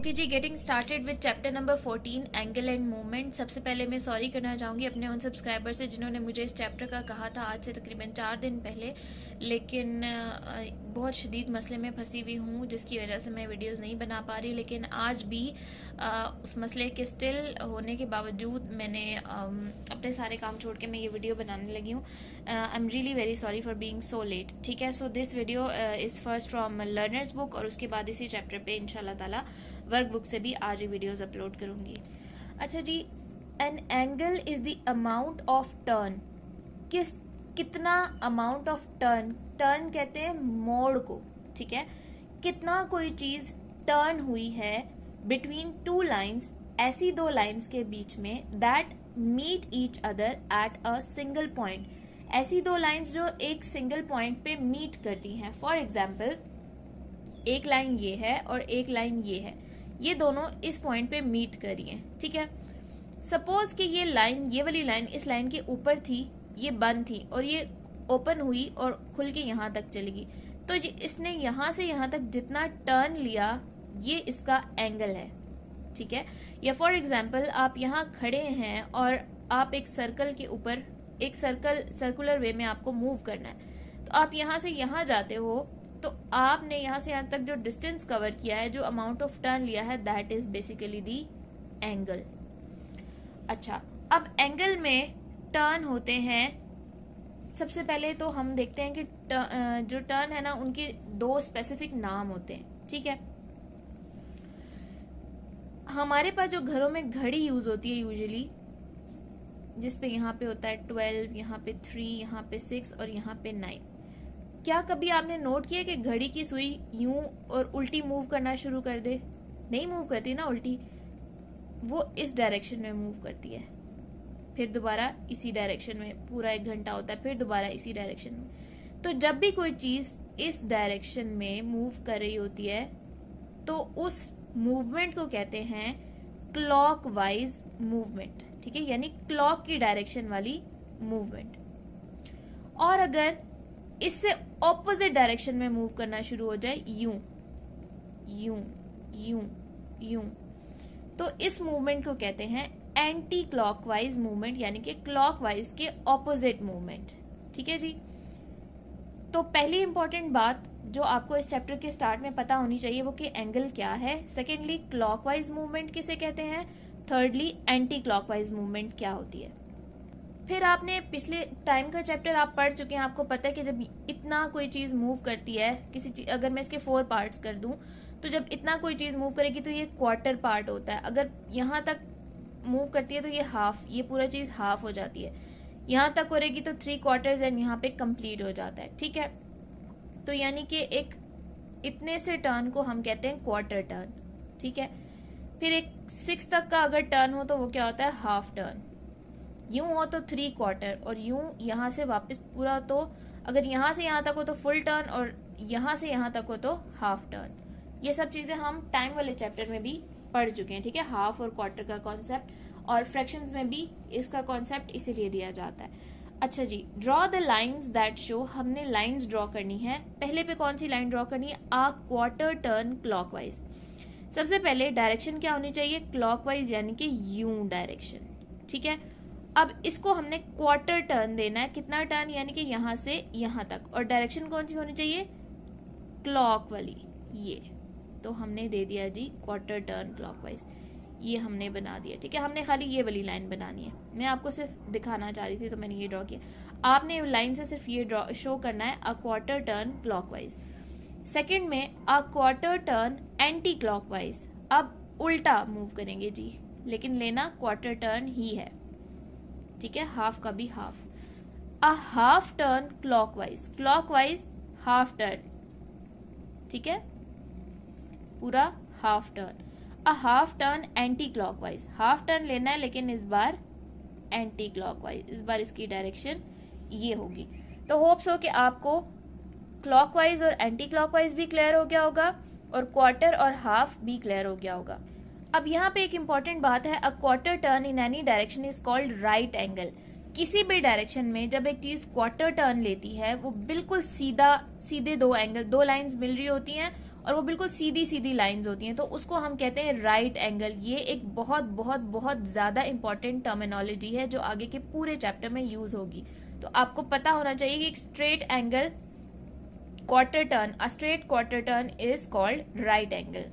Okay ji, getting started with chapter number 14 angle and movement. सबसे पहले मैं सॉरी करना चाहूँगी अपने उन सब्सक्राइबर से जिन्होंने मुझे इस चैप्टर का कहा था आज से तकरीबन 4 दिन पहले, लेकिन बहुत शदीद मसले में फंसी हुई हूँ जिसकी वजह से मैं वीडियोस नहीं बना पा रही। लेकिन आज भी उस मसले के स्टिल होने के बावजूद मैंने अपने सारे काम छोड़ के मैं ये वीडियो बनाने लगी हूँ। I am really very sorry for being so let. ठीक है, so this video is first from learner's book और उसके बाद इसी चैप्टर पे इंशाल्लाह ताला वर्क बुक से भी आज ही वीडियोस अपलोड करूंगी। अच्छा जी, an angle is the amount of turn. कितना अमाउंट ऑफ टर्न, टर्न कहते हैं मोड़ को। ठीक है, कितना कोई चीज टर्न हुई है बिटवीन टू लाइंस, ऐसी दो लाइंस के बीच में, that meet each other at a single point. ऐसी दो लाइंस जो एक सिंगल पॉइंट पे मीट करती हैं। फॉर एग्जाम्पल, एक लाइन ये है और एक लाइन ये है, ये दोनों इस पॉइंट पे मीट कर रही हैं। ठीक है, सपोज कि ये लाइन, ये वाली लाइन इस लाइन के ऊपर थी, ये बंद थी और ये ओपन हुई और खुल के यहाँ तक चलेगी, तो इसने यहाँ से यहाँ तक जितना टर्न लिया ये इसका एंगल है। ठीक है, या फॉर एग्जाम्पल आप यहाँ खड़े हैं और आप एक सर्कल के ऊपर, एक सर्कुलर वे में आपको मूव करना है, तो आप यहाँ से यहाँ जाते हो, तो आपने यहाँ से यहाँ तक जो डिस्टेंस कवर किया है, जो अमाउंट ऑफ टर्न लिया है, that is basically the angle. अच्छा, अब एंगल में टर्न होते हैं, सबसे पहले तो हम देखते हैं कि जो टर्न है ना, उनके दो स्पेसिफिक नाम होते हैं। ठीक है, हमारे पास जो घरों में घड़ी यूज होती है यूजुअली, जिसपे यहाँ पे होता है 12, यहाँ पे 3, यहाँ पे 6 और यहाँ पे 9। क्या कभी आपने नोट किया कि घड़ी की सुई यूं और उल्टी मूव करना शुरू कर दे? नहीं मूव करती ना उल्टी, वो इस डायरेक्शन में मूव करती है, फिर दोबारा इसी डायरेक्शन में, पूरा 1 घंटा होता है, फिर दोबारा इसी डायरेक्शन में। तो जब भी कोई चीज इस डायरेक्शन में मूव कर रही होती है तो उस मूवमेंट को कहते हैं क्लॉकवाइज मूवमेंट। ठीक है, यानी क्लॉक की डायरेक्शन वाली मूवमेंट। और अगर इससे ऑपोजिट डायरेक्शन में मूव करना शुरू हो जाए, यूं यूं यूं यूं, तो इस मूवमेंट को कहते हैं एंटी क्लॉकवाइज मूवमेंट, यानी कि क्लॉकवाइज के ऑपोजिट मूवमेंट। ठीक है जी, तो पहली इंपॉर्टेंट बात जो आपको इस चैप्टर के स्टार्ट में पता होनी चाहिए वो कि एंगल क्या है। सेकेंडली, क्लॉकवाइज मूवमेंट किसे कहते हैं। थर्डली, एंटी क्लॉकवाइज मूवमेंट क्या होती है। फिर आपने पिछले टाइम का चैप्टर आप पढ़ चुके हैं, आपको पता है कि जब इतना कोई चीज मूव करती है, किसी चीज, अगर मैं इसके 4 पार्ट्स कर दूं, तो जब इतना कोई चीज मूव करेगी तो ये क्वार्टर पार्ट होता है। अगर यहाँ तक मूव करती है तो ये हाफ, ये पूरा चीज हाफ हो जाती है। यहाँ तक करेगी तो 3/4 एंड यहाँ पे कंप्लीट हो जाता है। ठीक है, तो यानी कि एक इतने से टर्न को हम कहते हैं क्वार्टर टर्न। ठीक है, फिर एक 6 तक का अगर टर्न हो तो वो क्या होता है, हाफ टर्न। यूं हो तो 3/4, और यूं यहाँ से वापस पूरा, तो अगर यहाँ से यहाँ तक हो तो फुल टर्न, और यहाँ से यहाँ तक हो तो हाफ टर्न। ये सब चीजें हम टाइम वाले चैप्टर में भी पढ़ चुके हैं। ठीक है, हाफ और क्वार्टर का कॉन्सेप्ट, और फ्रैक्शंस में भी इसका कॉन्सेप्ट इसीलिए दिया जाता है। अच्छा जी, draw the lines that show. हमने लाइंस ड्रॉ करनी है। पहले पे कौन सी लाइन ड्रॉ करनी है, आ क्वार्टर टर्न क्लॉकवाइज। सबसे पहले डायरेक्शन क्या होनी चाहिए, क्लॉकवाइज, यानी कि यूं डायरेक्शन। ठीक है, अब इसको हमने क्वार्टर टर्न देना है। कितना टर्न, यानी कि यहाँ से यहाँ तक, और डायरेक्शन कौन सी होनी चाहिए, क्लॉक वाली, ये। तो हमने दे दिया जी क्वार्टर टर्न क्लॉकवाइज, ये हमने बना दिया। ठीक है, हमने खाली ये वाली लाइन बनानी है, मैं आपको सिर्फ दिखाना चाह रही थी तो मैंने ये ड्रॉ किया। आपने लाइन से सिर्फ ये ड्रॉ शो करना है, a quarter turn clockwise. Second में a quarter turn anti clockwise. अब उल्टा मूव करेंगे जी, लेकिन लेना क्वार्टर टर्न ही है। ठीक है, हाफ का भी half. A half turn clockwise, clockwise half turn. ठीक है, पूरा half turn. A half turn anti clockwise, half turn लेना है लेकिन इस बार एंटी क्लॉकवाइज, इस बार इसकी डायरेक्शन ये होगी। तो होप्स हो कि आपको क्लॉकवाइज और एंटी क्लॉकवाइज भी क्लियर हो गया होगा, और क्वार्टर और हाफ भी क्लियर हो गया होगा। अब यहाँ पे एक इंपॉर्टेंट बात है, a quarter turn in any direction is called right angle. किसी भी डायरेक्शन में जब एक चीज क्वार्टर टर्न लेती है, वो बिल्कुल सीधा, सीधे दो एंगल, दो लाइंस मिल रही होती हैं और वो बिल्कुल सीधी सीधी लाइंस होती हैं, तो उसको हम कहते हैं राइट एंगल। ये एक बहुत बहुत बहुत ज्यादा इंपॉर्टेंट टर्मिनोलॉजी है जो आगे के पूरे चैप्टर में यूज होगी। तो आपको पता होना चाहिए कि एक straight angle quarter turn, a straight quarter turn is called right angle.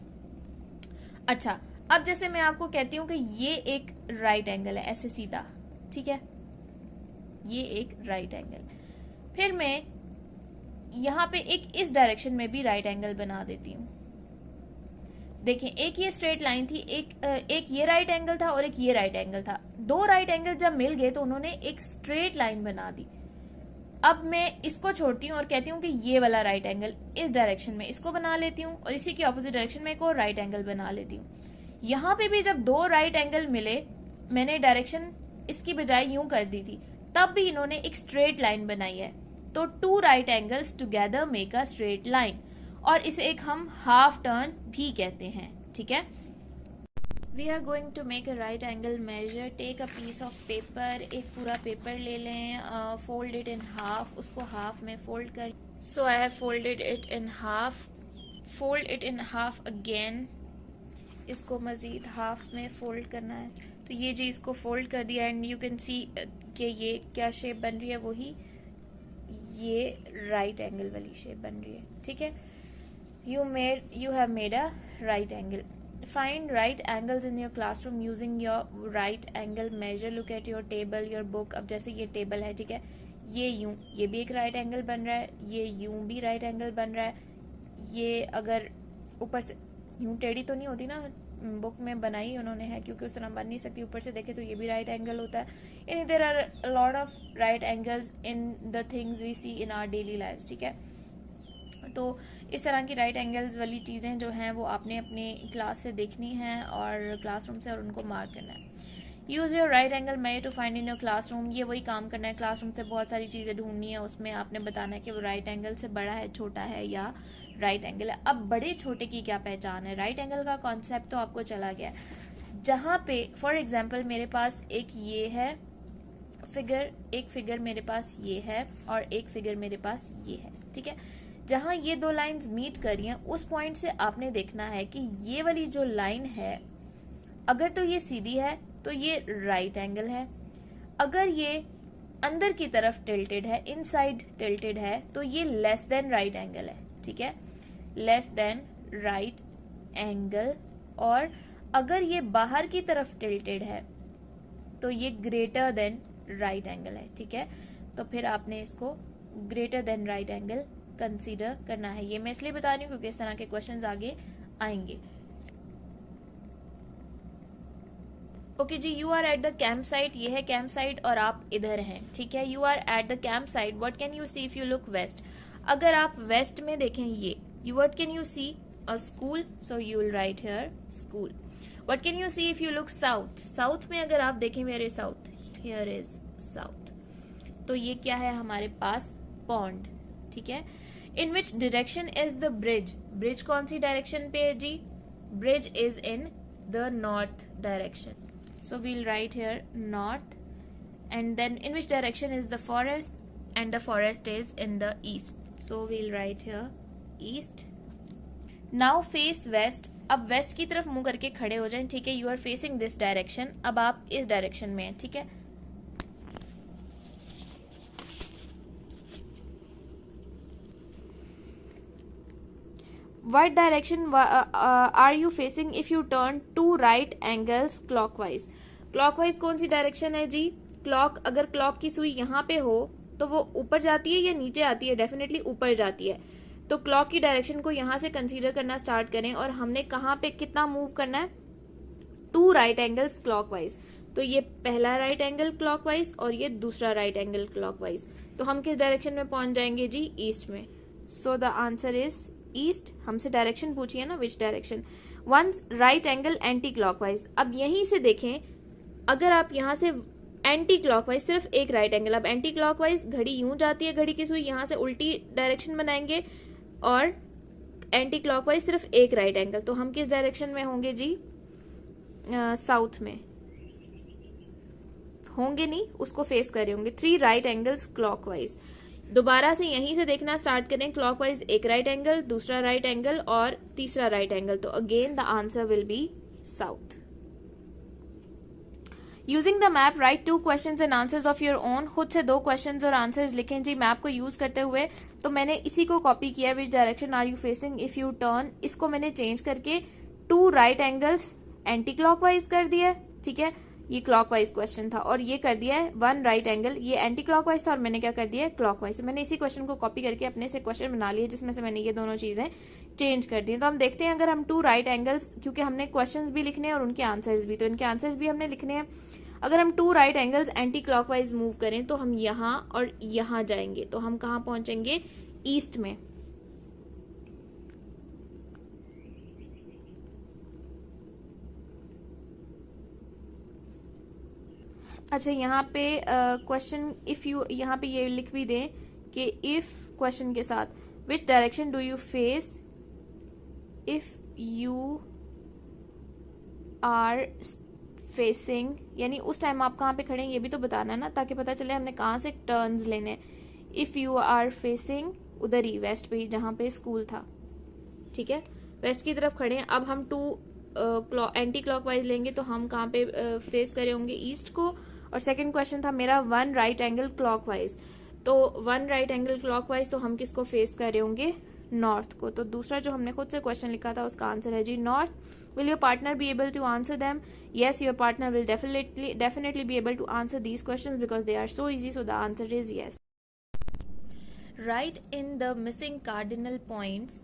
अच्छा, अब जैसे मैं आपको कहती हूं कि ये एक राइट एंगल है, ऐसे सीधा, ठीक है, ये एक राइट एंगल। फिर मैं यहां पे एक इस डायरेक्शन में भी राइट एंगल बना देती हूं। देखें, एक ये स्ट्रेट लाइन थी, एक ये राइट एंगल था और एक ये राइट एंगल था। दो राइट एंगल जब मिल गए तो उन्होंने एक स्ट्रेट लाइन बना दी। अब मैं इसको छोड़ती हूँ और कहती हूँ कि ये वाला राइट एंगल इस डायरेक्शन में इसको बना लेती हूँ और इसी की ऑपोजिट डायरेक्शन में एक और राइट एंगल बना लेती हूँ। यहाँ पे भी जब दो राइट एंगल मिले, मैंने डायरेक्शन इसकी बजाय यूं कर दी थी, तब भी इन्होंने एक स्ट्रेट लाइन बनाई है। तो two right angles together make a straight line, और इसे एक हम हाफ टर्न भी कहते हैं, ठीक है। We are going to make a right angle measure. Take a piece of paper, एक पूरा पेपर ले लें, फोल्ड इट इन हाफ, उसको हाफ में फोल्ड कर। So I have folded it in half, fold it in half again, इसको मजीद half में फोल्ड करना है। तो ये जी इसको फोल्ड कर दिया एंड यू कैन सी कि ये क्या शेप बन रही है, वही ये राइट एंगल वाली शेप बन रही है, ठीक है। you have made a right angle. Find right angles in your classroom using your right angle measure. Look at your table, your book. अब जैसे ये टेबल है, ठीक है, ये यूं, ये भी एक राइट एंगल बन रहा है, ये यूं भी राइट एंगल बन रहा है। ये अगर ऊपर से यूं टेढ़ी तो नहीं होती ना, बुक में बनाई उन्होंने है क्योंकि उस तरह बन नहीं सकती, ऊपर से देखे तो ये भी राइट एंगल होता है। यानी there are lot of right angles in the things we see in our daily life, ठीक है। तो इस तरह की राइट एंगल्स वाली चीजें जो हैं वो आपने अपने क्लास से देखनी है और क्लासरूम से, और उनको मार्क करना है। Use your right angle measure to find in your classroom. ये वही काम करना है, क्लासरूम से बहुत सारी चीजें ढूंढनी है, उसमें आपने बताना है कि वो राइट एंगल से बड़ा है, छोटा है या राइट एंगल है। अब बड़े छोटे की क्या पहचान है? राइट एंगल का कॉन्सेप्ट तो आपको चला गया, जहां पे फॉर एग्जाम्पल मेरे पास एक ये है फिगर, एक फिगर मेरे पास ये है और एक फिगर मेरे पास ये है, ठीक है। जहां ये दो लाइंस मीट कर रही हैं, उस पॉइंट से आपने देखना है कि ये वाली जो लाइन है, अगर तो ये सीधी है तो ये राइट एंगल है, अगर ये अंदर की तरफ टिल्टेड है, इनसाइड टिल्टेड है, तो ये लेस देन राइट एंगल है, ठीक है, लेस देन राइट एंगल। और अगर ये बाहर की तरफ टिल्टेड है तो ये ग्रेटर देन राइट एंगल है, ठीक है। तो फिर आपने इसको greater than right angle consider करना है। ये मैं इसलिए बता रही हूँ क्योंकि इस तरह के क्वेश्चंस आगे आएंगे। Okay ji, you are at the camp site, ये है कैंप साइट और आप इधर हैं, ठीक है। You are at the camp site, what can you see if you look west. अगर आप वेस्ट में देखें ये, what can you see? A school, so you will write here school. What can you see if you look south? South में अगर आप देखें, where is south? Here is south. तो ये क्या है हमारे पास? पॉन्ड, ठीक है। In which direction is the bridge? Bridge कौन सी डायरेक्शन पे है जी? Bridge is in the north direction, so we'll write here north. And then in which direction is the forest? And the forest is in the east, so we'll write here east. Now face west. अब west की तरफ मुंह करके खड़े हो जाएं, ठीक है। You are facing this direction, अब आप इस डायरेक्शन में हैं, ठीक है। What direction are you facing if you turn two right angles clockwise? Clockwise कौन सी डायरेक्शन है जी? क्लॉक, अगर क्लॉक की सुई यहाँ पे हो तो वो ऊपर जाती है या नीचे आती है? डेफिनेटली ऊपर जाती है। तो क्लॉक की डायरेक्शन को यहाँ से कंसीडर करना स्टार्ट करें और हमने कहाँ पे कितना मूव करना है? Two right angles clockwise. तो ये पहला राइट एंगल क्लॉकवाइज और ये दूसरा राइट एंगल क्लॉकवाइज। तो हम किस डायरेक्शन में पहुंच जाएंगे जी? ईस्ट में। So the answer is east. हमसे डायरेक्शन पूछिए ना, which direction? Once right angle anti clockwise. अब यहीं से देखें, अगर आप यहां से एंटी क्लॉकवाइज, सिर्फ एक राइट एंगल, अब एंटी क्लॉकवाइज घड़ी यूं जाती है, घड़ी की सुई यहां से उल्टी डायरेक्शन बनाएंगे, और एंटी क्लॉकवाइज सिर्फ एक राइट एंगल। तो हम किस डायरेक्शन में होंगे जी? साउथ में होंगे, नहीं उसको फेस कर रहे होंगे। Three right angles clockwise. दोबारा से यहीं से देखना स्टार्ट करें, क्लॉकवाइज एक राइट एंगल, दूसरा राइट एंगल और तीसरा राइट एंगल, तो again the answer will be south. Using the map right 2 questions and answers of your own, खुद से 2 क्वेश्चंस और आंसर्स लिखें जी मैप को यूज करते हुए। तो मैंने इसी को कॉपी किया, which direction are you facing if you turn, इसको मैंने चेंज करके 2 राइट एंगल्स एंटी क्लॉकवाइज कर दिया, ठीक है, ये क्लॉकवाइज क्वेश्चन था, और ये कर दिया है 1 राइट एंगल, ये एंटी क्लॉकवाइज था और मैंने क्या कर दिया है क्लॉकवाइज। मैंने इसी क्वेश्चन को कॉपी करके अपने से क्वेश्चन बना लिया जिसमें से मैंने ये दोनों चीजें चेंज कर दी। तो हम देखते हैं अगर हम 2 राइट एंगल्स, क्योंकि हमने क्वेश्चंस भी लिखने हैं और उनके आंसर्स भी, तो इनके आंसर्स भी हमने लिखने हैं। अगर हम 2 right angles anti clockwise move करें तो हम यहाँ और यहाँ जाएंगे, तो हम कहाँ पहुंचेंगे, ईस्ट में। अच्छा, यहाँ पे क्वेश्चन इफ यू, यहाँ पे ये लिख भी दें कि इफ क्वेश्चन के साथ which direction do you face if you are facing, यानी उस टाइम आप कहाँ पे खड़े हैं ये भी तो बताना है ना, ताकि पता चले हमने कहाँ से टर्न्स लेने। इफ यू आर फेसिंग उधर ही वेस्ट पे ही जहाँ पे स्कूल था, ठीक है, वेस्ट की तरफ खड़े हैं। अब हम 2 एंटी क्लॉकवाइज लेंगे तो हम कहाँ पे फेस करे होंगे, ईस्ट को। और सेकंड क्वेश्चन था मेरा 1 राइट एंगल क्लॉकवाइज, तो 1 राइट एंगल क्लॉकवाइज तो हम किसको फेस कर रहे होंगे, नॉर्थ को। तो दूसरा जो हमने खुद से क्वेश्चन लिखा था उसका आंसर है जी north. Will your partner be able to answer them? Yes, your partner will definitely be able to answer these questions because they are so easy. So the answer is yes. Write in the missing cardinal points.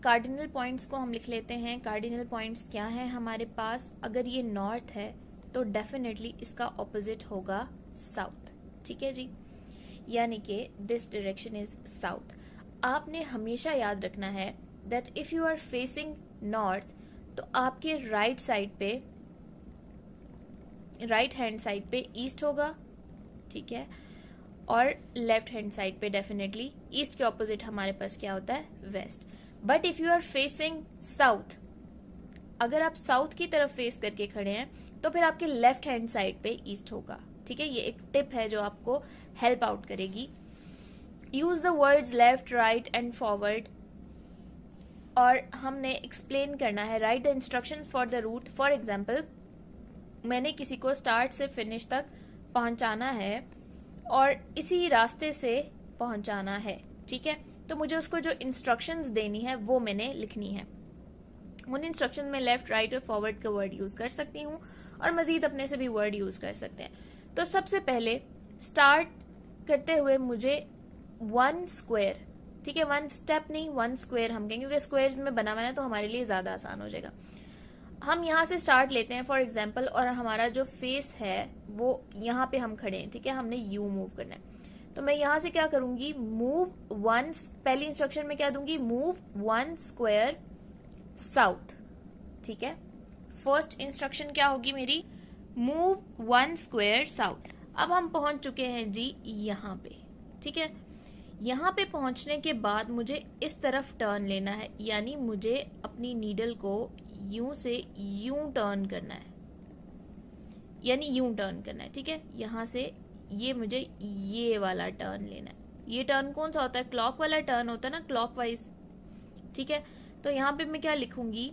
Cardinal points को हम लिख लेते हैं। Cardinal points क्या है हमारे पास, अगर ये नॉर्थ है तो डेफिनेटली इसका ऑपोजिट होगा साउथ, ठीक है जी, यानी कि दिस डायरेक्शन इज साउथ। आपने हमेशा याद रखना है that if you are facing north तो आपके राइट साइड पे, राइट हैंड साइड पे ईस्ट होगा, ठीक है, और लेफ्ट हैंड साइड पे डेफिनेटली ईस्ट के ऑपोजिट हमारे पास क्या होता है, west. But if you are facing south, अगर आप साउथ की तरफ फेस करके खड़े हैं तो फिर आपके लेफ्ट हैंड साइड पे ईस्ट होगा, ठीक है। ये एक टिप है जो आपको हेल्प आउट करेगी। Use the words left, right and forward, और हमने एक्सप्लेन करना है, write the instructions for the route. For example, मैंने किसी को स्टार्ट से फिनिश तक पहुंचाना है और इसी रास्ते से पहुंचाना है, ठीक है, तो मुझे उसको जो इंस्ट्रक्शंस देनी है वो मैंने लिखनी है। उन इंस्ट्रक्शन में लेफ्ट, राइट और फॉरवर्ड का वर्ड यूज कर सकती हूँ और मजीद अपने से भी वर्ड यूज कर सकते हैं। तो सबसे पहले स्टार्ट करते हुए मुझे 1 स्क्वायर, ठीक है, 1 स्टेप नहीं 1 स्क्वायर हम कहेंगे क्योंकि स्क्वायर्स में बना हुआ है तो हमारे लिए ज्यादा आसान हो जाएगा। हम यहाँ से स्टार्ट लेते हैं फॉर एग्जाम्पल, और हमारा जो फेस है वो यहाँ पे हम खड़े हैं, ठीक है, हमने यू मूव करना है। तो मैं यहाँ से क्या करूंगी, मूव 1, पहली इंस्ट्रक्शन में क्या दूंगी, मूव 1 स्क्वायर साउथ, ठीक है। फर्स्ट इंस्ट्रक्शन क्या होगी मेरी, मूव 1 स्क्वायर साउथ। अब हम पहुंच चुके हैं जी यहाँ पे, ठीक है। यहाँ पे पहुंचने के बाद मुझे इस तरफ टर्न लेना है, यानी मुझे अपनी नीडल को यूं से यूं टर्न करना है, यानी यूं टर्न करना है, ठीक है। यहाँ से ये मुझे ये वाला टर्न लेना है। ये टर्न कौन सा होता है, क्लॉक वाला टर्न होता है ना, क्लॉकवाइज, ठीक है। तो यहाँ पे मैं क्या लिखूंगी,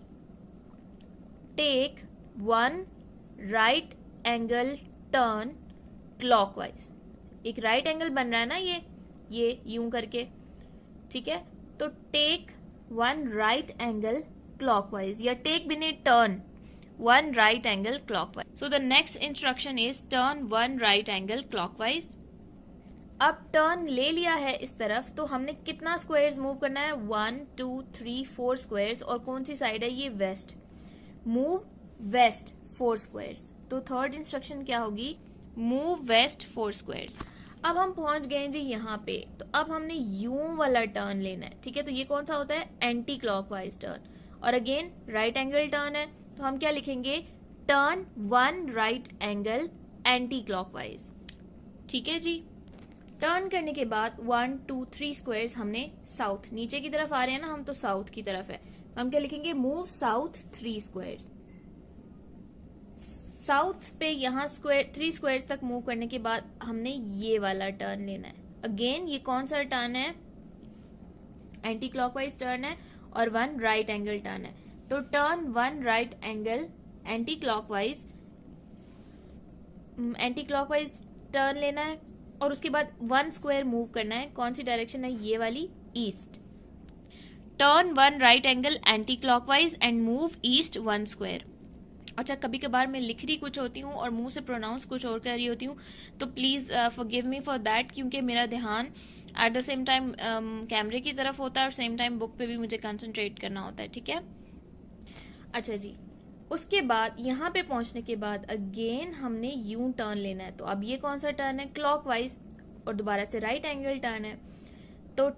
take 1 right angle turn clockwise. एक राइट एंगल बन रहा है ना ये यूं करके, ठीक है। तो टेक 1 राइट एंगल क्लॉकवाइज, या टेक बिने turn 1 right angle clockwise. So the next instruction is turn 1 right angle clockwise. अब टर्न ले लिया है इस तरफ, तो हमने कितना स्क्वायर्स मूव करना है, 1 2 3 4 स्क्वायर्स, और कौन सी साइड है, ये वेस्ट। Move west 4 squares. तो थर्ड इंस्ट्रक्शन क्या होगी, मूव वेस्ट 4 स्क्वायर्स। अब हम पहुंच गए जी यहाँ पे, तो अब हमने यूं वाला टर्न लेना है, ठीक है। तो ये कौन सा होता है, एंटी क्लॉकवाइज टर्न, और अगेन राइट एंगल टर्न है, तो हम क्या लिखेंगे, turn 1 right angle anti clockwise, ठीक है जी। टर्न करने के बाद 1 2 3 स्क्वायर्स हमने साउथ, नीचे की तरफ आ रहे हैं ना हम, तो साउथ की तरफ है, हम क्या लिखेंगे, मूव साउथ 3 स्क्वायर्स। साउथ पे यहाँ स्क्वायर 3 स्क्वायर्स तक मूव करने के बाद हमने ये वाला टर्न लेना है। अगेन ये कौन सा टर्न है? एंटी क्लॉकवाइज टर्न है और 1 राइट एंगल टर्न है। तो turn 1 right angle anti clockwise turn लेना है और उसके बाद 1 स्क्वायर मूव करना है। कौन सी डायरेक्शन है? ये वाली, east. Turn 1 right angle anti clockwise and move east 1 square. अच्छा, कभी कभार मैं लिख रही कुछ होती हूँ और मुंह से प्रोनाउंस कुछ और कर रही होती हूँ, तो please forgive me for that, क्योंकि मेरा ध्यान एट द सेम टाइम कैमरे की तरफ होता है और सेम टाइम बुक पे भी मुझे कंसंट्रेट करना होता है, ठीक है। अच्छा जी, उसके बाद यहाँ पे पहुंचने के बाद अगेन हमने यू टर्न लेना है। तो अब ये कौन सा टर्न है? क्लॉकवाइज, और दोबारा से राइट एंगल टर्न है। तो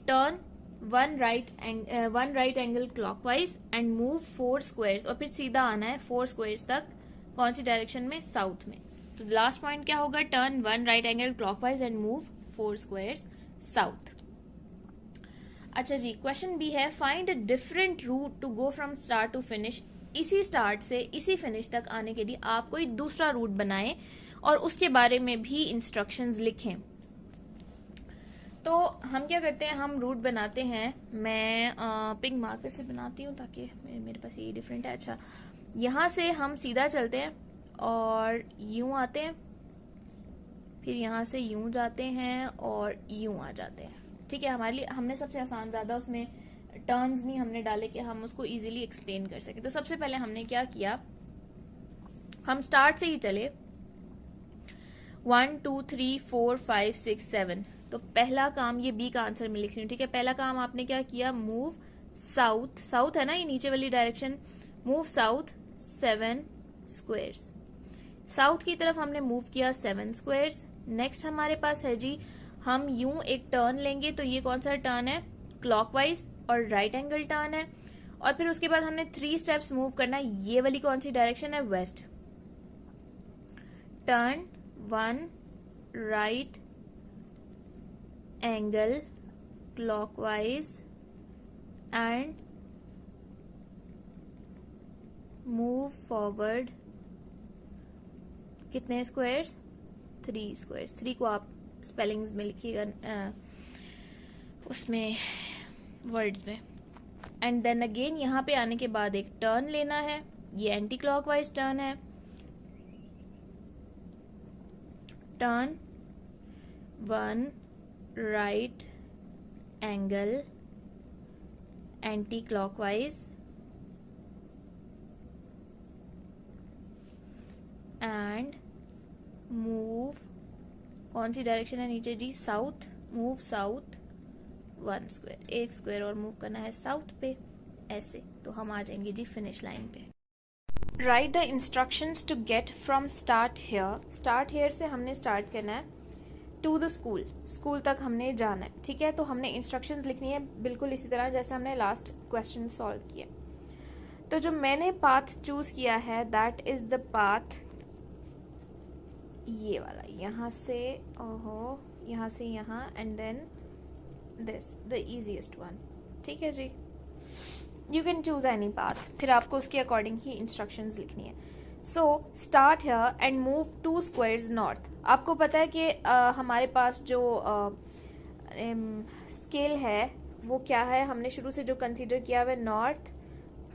turn 1 right angle clockwise and move 4 squares, और फिर सीधा आना है 4 स्क्वायर्स तक। कौन सी डायरेक्शन में? साउथ में। तो लास्ट पॉइंट क्या होगा? Turn 1 right angle clockwise and move 4 squares south. अच्छा जी, क्वेश्चन बी है, find a different route to go from start to finish. इसी स्टार्ट से इसी फिनिश तक आने के लिए आप कोई दूसरा रूट बनाएं और उसके बारे में भी इंस्ट्रक्शंस लिखें। तो हम क्या करते हैं, हम रूट बनाते हैं। मैं पिंक मार्कर से बनाती हूँ ताकि मेरे पास ये डिफरेंट है। अच्छा, यहाँ से हम सीधा चलते हैं और यूं आते हैं, फिर यहाँ से यूं जाते हैं और यूं आ जाते हैं, ठीक है। हमारे लिए हमने सबसे आसान, ज्यादा उसमें टर्न्स नहीं हमने डाले कि हम उसको इजीली एक्सप्लेन कर सके। तो सबसे पहले हमने क्या किया, हम स्टार्ट से ही चले 1 2 3 4 5 6 7। तो पहला काम, ये बी का आंसर में लिख रही हूँ, ठीक है। पहला काम आपने क्या किया, मूव साउथ, साउथ है ना ये नीचे वाली direction, move south 7 squares. South की तरफ हमने मूव किया 7 स्क्वायर्स। नेक्स्ट हमारे पास है जी, हम यूं एक टर्न लेंगे। तो ये कौन सा टर्न है? क्लॉकवाइज और राइट एंगल टर्न है। और फिर उसके बाद हमने 3 स्टेप्स मूव करना है। ये वाली कौन सी डायरेक्शन है? West. Turn 1 right angle clockwise and move forward कितने स्क्वायर्स? 3 स्क्वायर्स। 3 को आप स्पेलिंग्स में लिखिएगा, उसमें वर्ड्स में। एंड देन अगेन यहाँ पे आने के बाद एक टर्न लेना है, ये एंटी क्लॉकवाइज टर्न है। Turn 1 right angle anti clockwise and move, कौन सी डायरेक्शन है नीचे जी? South. Move south 1 square, 1 square और मूव करना है साउथ पे, ऐसे। तो हम आ जाएंगे जी फिनिश लाइन पे। Write the instructions to get from start here. Start here से हमने स्टार्ट करना है टू द स्कूल, स्कूल तक हमने जाना है, ठीक है। तो हमने इंस्ट्रक्शंस लिखनी है बिल्कुल इसी तरह जैसे हमने लास्ट क्वेश्चन सॉल्व किया। तो जो मैंने पाथ चूज किया है दैट इज द पाथ, ये वाला, यहाँ से ओहो, यहाँ से यहाँ and then this, the easiest one, ठीक है जी। You can choose any path, फिर आपको उसके अकॉर्डिंग ही इंस्ट्रक्शंस लिखनी है। So start here and move 2 squares north. आपको पता है कि हमारे पास जो स्केल है वो क्या है, हमने शुरू से जो कंसीडर किया हुआ है, north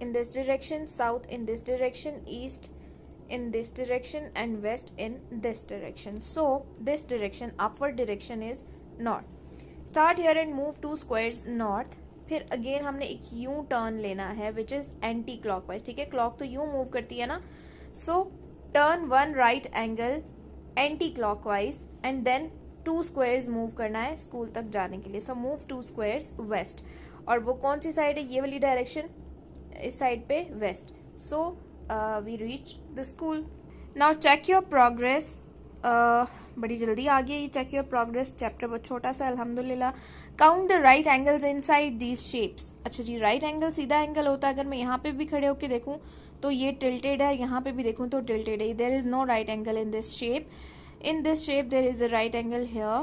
in this direction, south in this direction, east in this direction and west in this direction. So this direction, upward direction is north. Start here and move 2 squares north. फिर again हमने एक U turn लेना है which is anti clockwise, ठीक है। clock तो U move करती है ना, so turn 1 right angle anti clockwise and then 2 squares move करना है स्कूल तक जाने के लिए। so move 2 squares west, और वो कौन सी साइड है? ये वाली डायरेक्शन, इस साइड पे waste. so we reach the school. Now check your progress. बड़ी जल्दी आ गई ये check your progress चैप्टर, बहुत छोटा सा अल्हम्दुलिल्लाह। Count the right angles inside these shapes. अच्छा जी, right angle सीधा एंगल होता है। अगर मैं यहाँ पे भी खड़े होके देखूं तो ये tilted है, यहाँ पे भी देखूं तो tilted है। There is no right angle in this shape. In this shape there is a right angle here.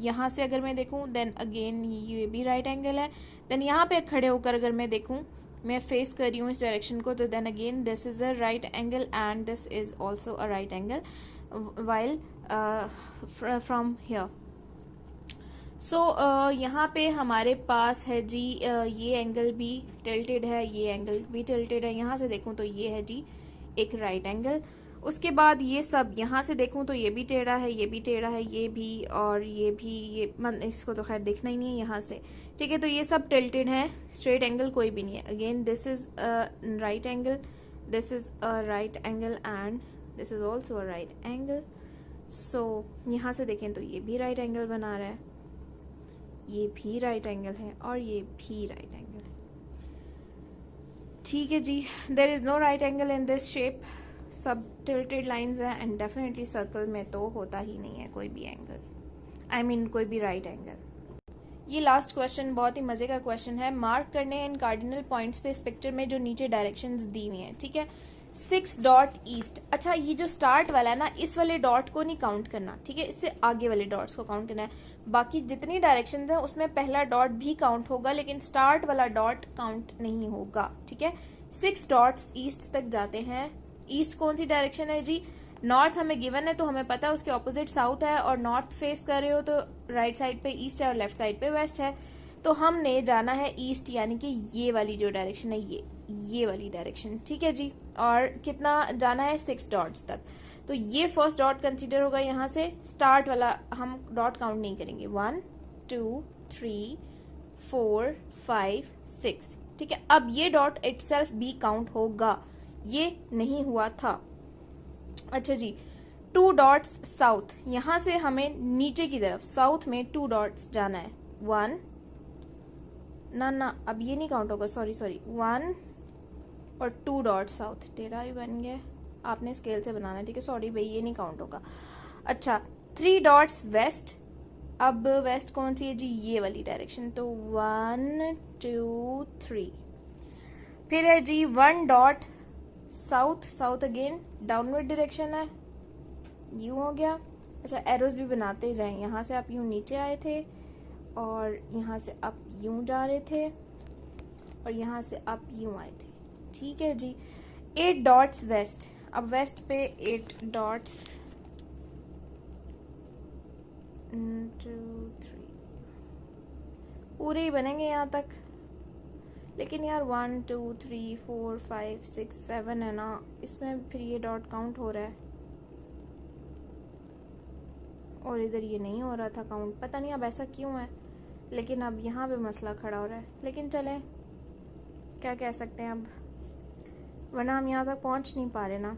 यहाँ से अगर मैं देखूं then again ये भी right angle है। then यहाँ पे खड़े होकर अगर मैं देखूं मैं फेस कर रही हूँ इस डायरेक्शन को, तो then again this is a right angle and this is also a right angle while from here. So यहाँ पे हमारे पास है जी ये एंगल भी टिल्टेड है, ये एंगल भी टिल्टेड है. यहाँ से देखूँ तो ये है जी एक राइट एंगल. उसके बाद ये सब यहाँ से देखूँ तो ये भी टेढ़ा है, ये भी टेढ़ा है, ये भी और ये भी. ये इसको तो खैर देखना ही नहीं है यहाँ से, ठीक है. तो ये सब टिल्टेड है, स्ट्रेट एंगल कोई भी नहीं है. Again this is a right angle, this is a right angle and this is also a right angle. So यहाँ से देखें तो ये भी राइट एंगल बना रहा है, ये भी राइट एंगल है और ये भी राइट एंगल है. ठीक है जी. There is no right angle in this shape. सब टिल्टेड लाइंस हैं एंड डेफिनेटली सर्कल में तो होता ही नहीं है कोई भी एंगल, आई मीन कोई भी राइट एंगल. ये लास्ट क्वेश्चन बहुत ही मजे का क्वेश्चन है. मार्क करने इन कार्डिनल पॉइंट्स पे इस पिक्चर में जो नीचे डायरेक्शंस दी हुई हैं, ठीक है. 6 डॉट ईस्ट. अच्छा, ये जो स्टार्ट वाला है ना, इस वाले डॉट को नहीं काउंट करना, ठीक है. इससे आगे वाले डॉट्स को काउंट करना है. बाकी जितनी डायरेक्शंस हैं उसमें पहला डॉट भी काउंट होगा, लेकिन स्टार्ट वाला डॉट काउंट नहीं होगा, ठीक है. 6 डॉट्स ईस्ट तक जाते हैं. ईस्ट कौन सी डायरेक्शन है जी? नॉर्थ हमें गिवन है तो हमें पता है उसके ऑपोजिट साउथ है, और नॉर्थ फेस कर रहे हो तो राइट साइड पे ईस्ट है और लेफ्ट साइड पे वेस्ट है. तो हमने जाना है ईस्ट, यानी कि ये वाली जो डायरेक्शन है ये वाली डायरेक्शन, ठीक है जी. और कितना जाना है? 6 डॉट्स तक. तो ये फर्स्ट डॉट कंसीडर होगा. यहाँ से स्टार्ट वाला हम डॉट काउंट नहीं करेंगे. 1 2 3 4 5 6, ठीक है. अब ये डॉट इटसेल्फ भी काउंट होगा, ये नहीं हुआ था. अच्छा जी. 2 डॉट्स साउथ. यहां से हमें नीचे की तरफ साउथ में 2 डॉट्स जाना है. 1 ना अब ये नहीं काउंट होगा, सॉरी 1 और 2 डॉट साउथ. टेढ़ा भी बन गया, आपने स्केल से बनाना है, ठीक है. सॉरी भाई, ये नहीं काउंट होगा. अच्छा, 3 डॉट्स वेस्ट. अब वेस्ट कौन सी है जी? ये वाली डायरेक्शन. तो 1 2 3. फिर है जी 1 dot south. South again downward direction है, यूं हो गया. अच्छा, एरोज भी बनाते जाएं. यहाँ से आप यूं नीचे आए थे और यहाँ से आप यूं जा रहे थे और यहाँ से आप यूं आए थे, ठीक है जी. 8 डॉट्स वेस्ट. अब वेस्ट पे 8 डॉट्स 1 2 3 पूरे ही बनेंगे यहाँ तक. लेकिन यार 1 2 3 4 5 6 7 है ना, इसमें फिर ये डॉट काउंट हो रहा है और इधर ये नहीं हो रहा था काउंट. पता नहीं अब ऐसा क्यों है, लेकिन अब यहाँ पे मसला खड़ा हो रहा है. लेकिन चलें, क्या कह सकते हैं अब, वरना हम यहाँ तक पहुँच नहीं पा रहे ना.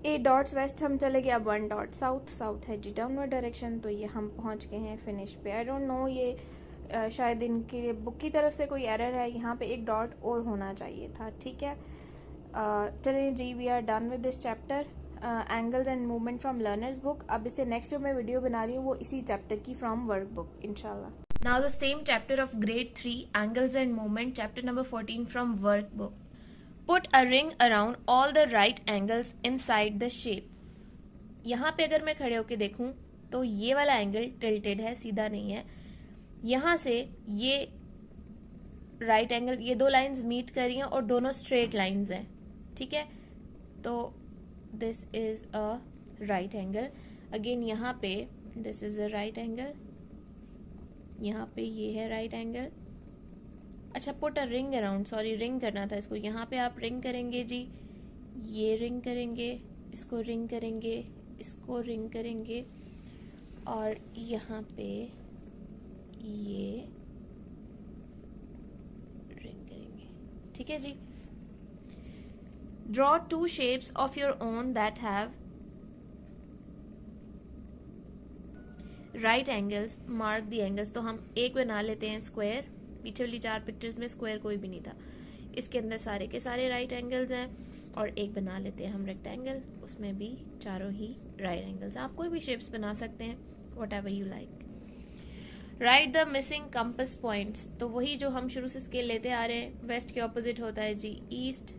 8 डॉट्स वेस्ट हम चले गए. अब 1 डॉट साउथ. साउथ है जी डाउनवर्ड डायरेक्शन, तो ये हम पहुँच गए हैं फिनिश पे. आई डोंट नो, ये शायद इनके बुक की तरफ से कोई एरर है. यहाँ पे 1 डॉट और होना चाहिए था, ठीक है. चलिए जी, we are done with this chapter, angles and movement from learner's book. अब इससे नेक्स्ट जो मैं वीडियो बना रही हूँ वो इसी चैप्टर की फ्रॉम वर्क बुक, इंशाल्लाह. Now the same chapter of grade 3, angles and movement, chapter number 14 from work book. Put a ring around all the right angles inside the shape. यहाँ पे अगर मैं खड़े होके देखूं तो ये वाला एंगल टिल्टेड है, सीधा नहीं है. यहां से ये राइट एंगल, ये 2 लाइंस मीट कर रही हैं और दोनों स्ट्रेट लाइंस हैं, ठीक है. तो this is a right angle. Again यहाँ पे this is a right angle, यहाँ पे ये है राइट एंगल. अच्छा, put a ring around, sorry ring करना था इसको. यहाँ पे आप रिंग करेंगे जी, ये रिंग करेंगे, इसको रिंग करेंगे, इसको रिंग करेंगे, और यहाँ पे ये रिंग करेंगे, ठीक है जी. Draw 2 shapes of your own that have right angles. Mark the angles. तो हम एक बना लेते हैं स्क्वायर. पीछे वाली 4 पिक्चर्स में स्क्वायर कोई भी नहीं था, इसके अंदर सारे के सारे राइट एंगल्स हैं. और एक बना लेते हैं हम रेक्टेंगल, उसमें भी चारों ही राइट एंगल्स. आप कोई भी शेप्स बना सकते हैं, what ever you like. Right the missing compass points. तो वही जो हम शुरू से स्केल लेते आ रहे हैं. वेस्ट के ऑपोजिट होता है जी ईस्ट.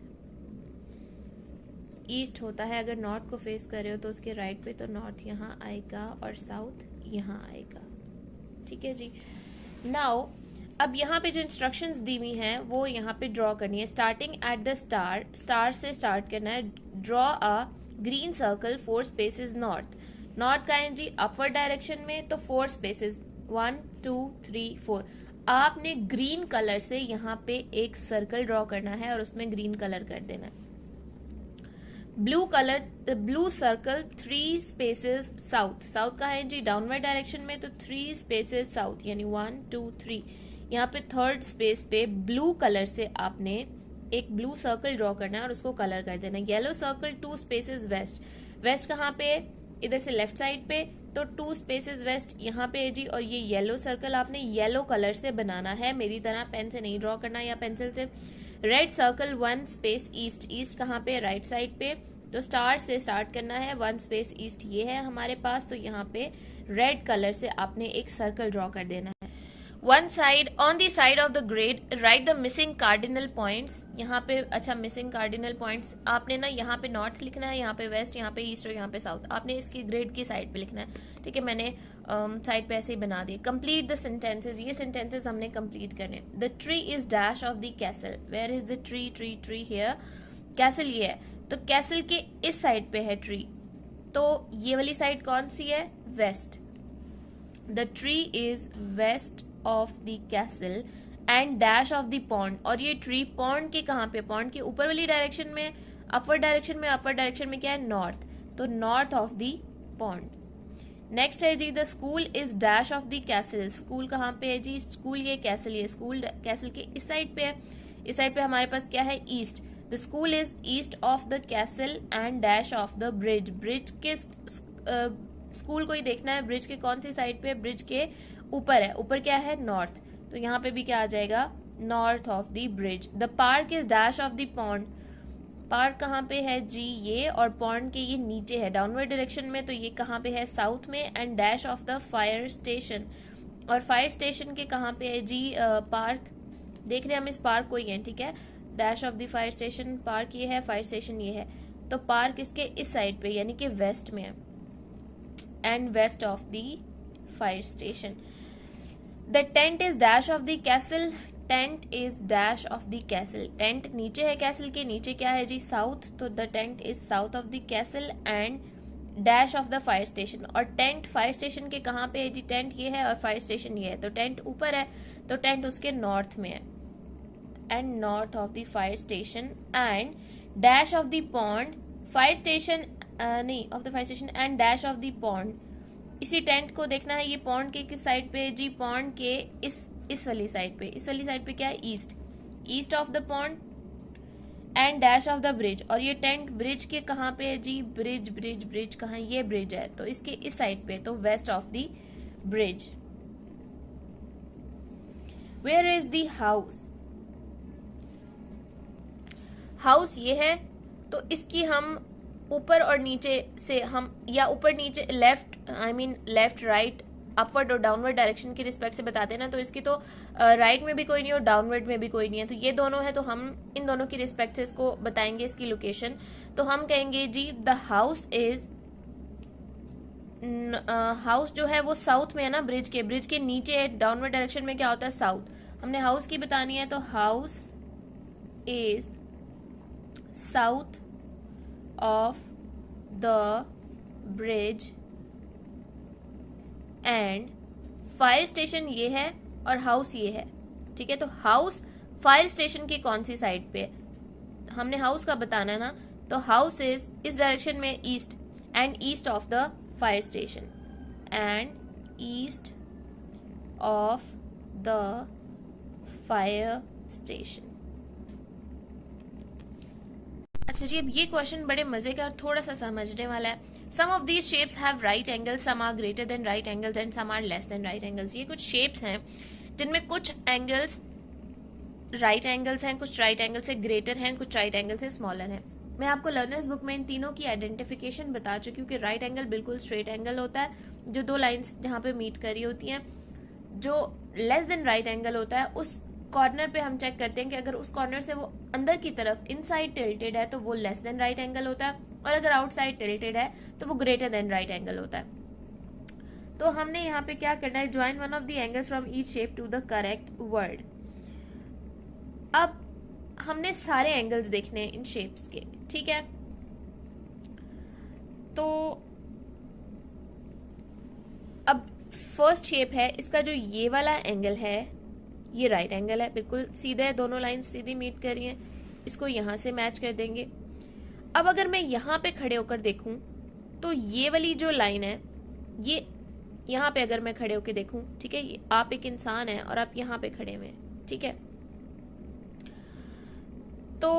ईस्ट होता है अगर नॉर्थ को फेस कर रहे हो तो उसके राइट पे, तो नॉर्थ यहाँ आएगा और साउथ यहाँ आएगा, ठीक है जी. नाउ अब यहाँ पे जो इंस्ट्रक्शंस दी हुई हैं वो यहाँ पे ड्रॉ करनी है. Starting at the star, star से स्टार्ट करना है. Draw a green circle 4 spaces north. North का है जी अपवर्ड डायरेक्शन में, तो 4 स्पेसेस 1 2 3 4. आपने ग्रीन कलर से यहाँ पे एक सर्कल ड्रॉ करना है और उसमें ग्रीन कलर कर देना है. Blue circle 3 spaces south. South का है जी डाउनवर्ड डायरेक्शन में, तो 3 स्पेसेस साउथ यानी 1 2 3. यहाँ पे थर्ड स्पेस पे ब्लू कलर से आपने एक ब्लू सर्कल ड्रॉ करना है और उसको कलर कर देना है. Yellow circle 2 spaces west. West कहाँ पे? इधर से लेफ्ट साइड पे, तो 2 स्पेसेस वेस्ट यहाँ पे है जी. और ये येलो सर्कल आपने येलो कलर से बनाना है, मेरी तरह पेन से नहीं ड्रॉ करना या पेंसिल से. Red circle 1 space east. East कहाँ पे? राइट साइड पे, तो स्टार से स्टार्ट करना है. 1 स्पेस ईस्ट ये है हमारे पास, तो यहाँ पे रेड कलर से आपने एक सर्कल ड्रॉ कर देना है. One side on the side of the grid right the missing cardinal points. यहाँ पे अच्छा मिसिंग कार्डिनल पॉइंट्स आपने ना यहाँ पे नॉर्थ लिखना है, यहाँ पे वेस्ट, यहाँ पे ईस्ट और यहाँ पे साउथ. आपने इसकी ग्रिड की साइड पे लिखना है. ठीक है, मैंने साइड पे ऐसे ही बना दिए. Complete the sentences. ये सेंटेंसेस हमने कंप्लीट करने. The tree is dash of the castle. Where is the tree? Tree tree here. Castle ये है, तो कैसल के इस साइड पे है ट्री, तो ये वाली साइड कौन सी है? West. The tree is west of the castle and dash of the pond. और ये ट्री पॉन्ड के कहाँ पे? पॉन्ड के ऊपर वाली डायरेक्शन में, अपवर्ड डायरेक्शन में. अपवर्ड डायरेक्शन में क्या है? नॉर्थ, तो north of the pond. Next है जी the school is dash of the castle. School कहाँ पे है जी? स्कूल ये कैसल, ये स्कूल कैसल के इस साइड पे है. इस साइड पे हमारे पास क्या है? East. The school is east of the castle and dash of the bridge. Bridge के स्कूल को ही देखना है. ब्रिज के कौन सी साइड पे? ब्रिज के ऊपर है. ऊपर क्या है? नॉर्थ, तो यहाँ पे भी क्या आ जाएगा? North of the bridge. The park is dash of the pond. Park कहाँ पे है जी? ये, और पॉन्ड के ये नीचे है डाउनवर्ड डायरेक्शन में, तो ये कहाँ पे है? साउथ में. And dash of the fire station. और फायर स्टेशन के कहाँ पे है जी? पार्क. देख रहे हैं हम इस पार्क को ही है. ठीक है, dash of the fire station. Park ये है, फायर स्टेशन ये है, तो पार्क इसके इस साइड पे यानी कि वेस्ट में है. And west of the fire station. The tent is dash of the castle. Tent is dash of the castle. Tent नीचे है कैसल के, नीचे क्या है जी? साउथ, तो the tent is south of the castle and dash of the fire station. और tent fire station के कहाँ पे है जी? टेंट ये है और फायर स्टेशन ये है, तो टेंट ऊपर है, तो टेंट उसके नॉर्थ में है. And north of the fire station and dash of the pond. Fire station नहीं, of the fire station and dash of the pond. इसी टेंट को देखना है. ये पॉन्ड के किस साइड पे जी? पॉन्ड के इस वाली साइड पे. इस वाली साइड पे क्या है? East. East of the pond and dash of the bridge. और ये टेंट ब्रिज के कहाँ पे है जी? ब्रिज ब्रिज ब्रिज कहाँ? ये ब्रिज है, तो इसके इस साइड पे, तो west of the bridge. Where is the house? House ये है, तो इसकी हम ऊपर और नीचे से हम, या ऊपर नीचे लेफ्ट, लेफ्ट राइट अपवर्ड और डाउनवर्ड डायरेक्शन की रिस्पेक्ट से बताते हैं ना, तो इसकी तो राइट में भी कोई नहीं और डाउनवर्ड में भी कोई नहीं है, तो ये दोनों है, तो हम इन दोनों की रिस्पेक्ट से इसको बताएंगे इसकी लोकेशन. तो हम कहेंगे जी द हाउस इज, हाउस जो है वो साउथ में है ना, ब्रिज के नीचे है. डाउनवर्ड डायरेक्शन में क्या होता है? साउथ. हमने हाउस की बतानी है, तो house is south of the bridge and fire station ये है और हाउस ये है. ठीक है, तो हाउस फायर स्टेशन की कौन सी साइड पे है? हमने हाउस का बताना है ना, तो हाउस इज इस डायरेक्शन में east and east of the fire station and east of the fire station. अच्छा जी, अब ये क्वेश्चन बड़े मजे का और थोड़ा सा समझने वाला है. Some of these shapes have right angles, some are greater than right angles and some are less than right angles. ये कुछ शेप्स हैं जिनमें कुछ एंगल्स राइट एंगल्स हैं, कुछ राइट एंगल से ग्रेटर हैं, कुछ राइट एंगल से स्मॉलर हैं. मैं आपको लर्नर्स बुक में इन तीनों की आइडेंटिफिकेशन बता चुकी हूँ कि राइट एंगल बिल्कुल स्ट्रेट एंगल होता है, जो दो लाइंस जहाँ पे मीट करी होती हैं. जो लेस देन राइट एंगल होता है, उस कॉर्नर पे हम चेक करते हैं कि अगर उस कॉर्नर से वो अंदर की तरफ इनसाइड टिल्टेड है तो वो लेस देन राइट एंगल होता है, और अगर आउटसाइड टिल्टेड है तो वो ग्रेटर देन राइट एंगल होता है. तो हमने यहाँ पे क्या करना है, join one of the angles from each shape to the correct word. अब हमने सारे एंगल्स देखने हैं इन शेप्स के, ठीक है। तो अब फर्स्ट शेप है, इसका जो ये वाला एंगल है ये राइट एंगल है, बिल्कुल सीधे है, दोनों लाइन सीधी मीट कर रही हैं, इसको यहां से मैच कर देंगे। अब अगर मैं यहां पे खड़े होकर देखूं तो ये वाली जो लाइन है, ये यहां पे अगर मैं खड़े होकर देखूं, ठीक है, ये आप एक इंसान है और आप यहां पे खड़े हुए हैं, ठीक है। तो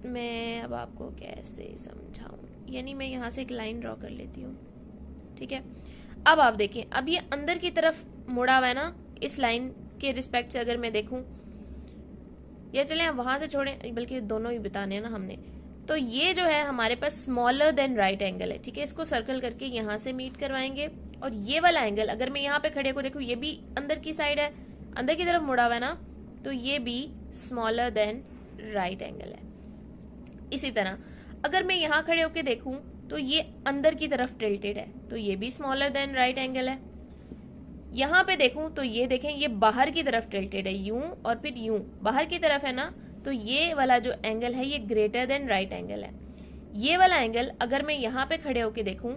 मैं अब आपको कैसे समझाऊं, यानी मैं यहां से एक लाइन ड्रॉ कर लेती हूँ, ठीक है। अब आप देखें, अब ये अंदर की तरफ मुड़ा हुआ है ना, इस लाइन के रिस्पेक्ट से अगर मैं देखूं, या चले हम वहां से छोड़ें, बल्कि दोनों ही बताने हैं ना हमने। तो ये जो है हमारे पास स्मॉलर देन राइट एंगल है, ठीक है। इसको सर्कल करके यहां से मीट करवाएंगे, और ये वाला एंगल अगर मैं यहाँ पे खड़े को देखूं, ये भी अंदर की साइड है, अंदर की तरफ मुड़ा हुआ है ना, तो ये भी स्मॉलर देन राइट एंगल है। इसी तरह अगर मैं यहाँ खड़े होके देखूं तो ये अंदर की तरफ टिल्टेड है, तो ये भी स्मॉलर देन राइट एंगल है। यहाँ पे देखूं तो ये देखें, ये बाहर की तरफ टिल्टेड है, यूं और फिर यूं बाहर की तरफ है ना, तो ये वाला जो एंगल है ये ग्रेटर देन राइट एंगल है। ये वाला एंगल अगर मैं यहाँ पे खड़े होके देखूं,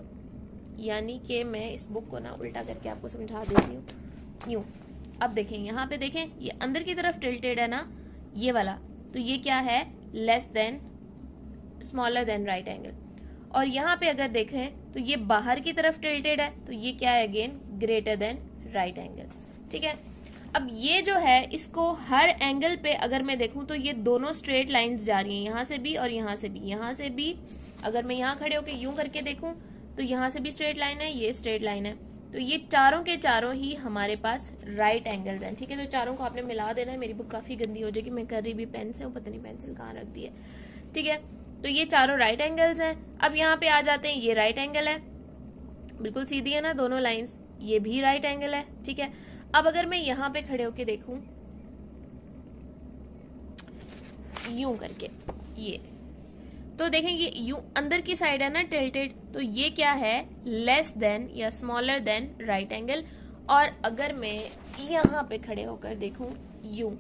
यानी कि मैं इस बुक को ना उल्टा करके आपको समझा देती हूँ, यूं। अब देखें, यहाँ पे देखें, ये अंदर की तरफ टिल्टेड है ना ये वाला, तो ये क्या है, less than smaller than right angle. और यहाँ पे अगर देखें तो ये बाहर की तरफ टिल्टेड है, तो ये क्या है, again greater than right angle, ठीक है। अब ये जो है, इसको हर एंगल पे अगर मैं देखूं तो ये दोनों स्ट्रेट लाइंस जा रही हैं, यहाँ से भी और यहाँ से भी, यहाँ से भी। अगर मैं यहाँ खड़े होकर यूं करके देखूं तो यहाँ से भी स्ट्रेट लाइन है, ये स्ट्रेट लाइन है, तो ये चारों के चारों ही हमारे पास राइट एंगल्स हैं, ठीक है। तो चारों को आपने मिला देना है। मेरी बुक काफी गंदी हो जाएगी, मैं कर रही भी पेन से हूँ, पता नहीं पेंसिल कहाँ रख दी है, ठीक है। तो ये चारों राइट एंगल्स हैं। अब यहाँ पे आ जाते हैं, ये राइट एंगल है, बिल्कुल सीधी है ना दोनों लाइंस, ये भी राइट एंगल है, ठीक है। अब अगर मैं यहाँ पे खड़े होके देखूं यूं करके, ये तो देखें, ये यूं अंदर की साइड है ना टिल्टेड, तो ये क्या है, लेस देन या स्मॉलर देन राइट एंगल। और अगर मैं यहाँ पे खड़े होकर देखूं यूं,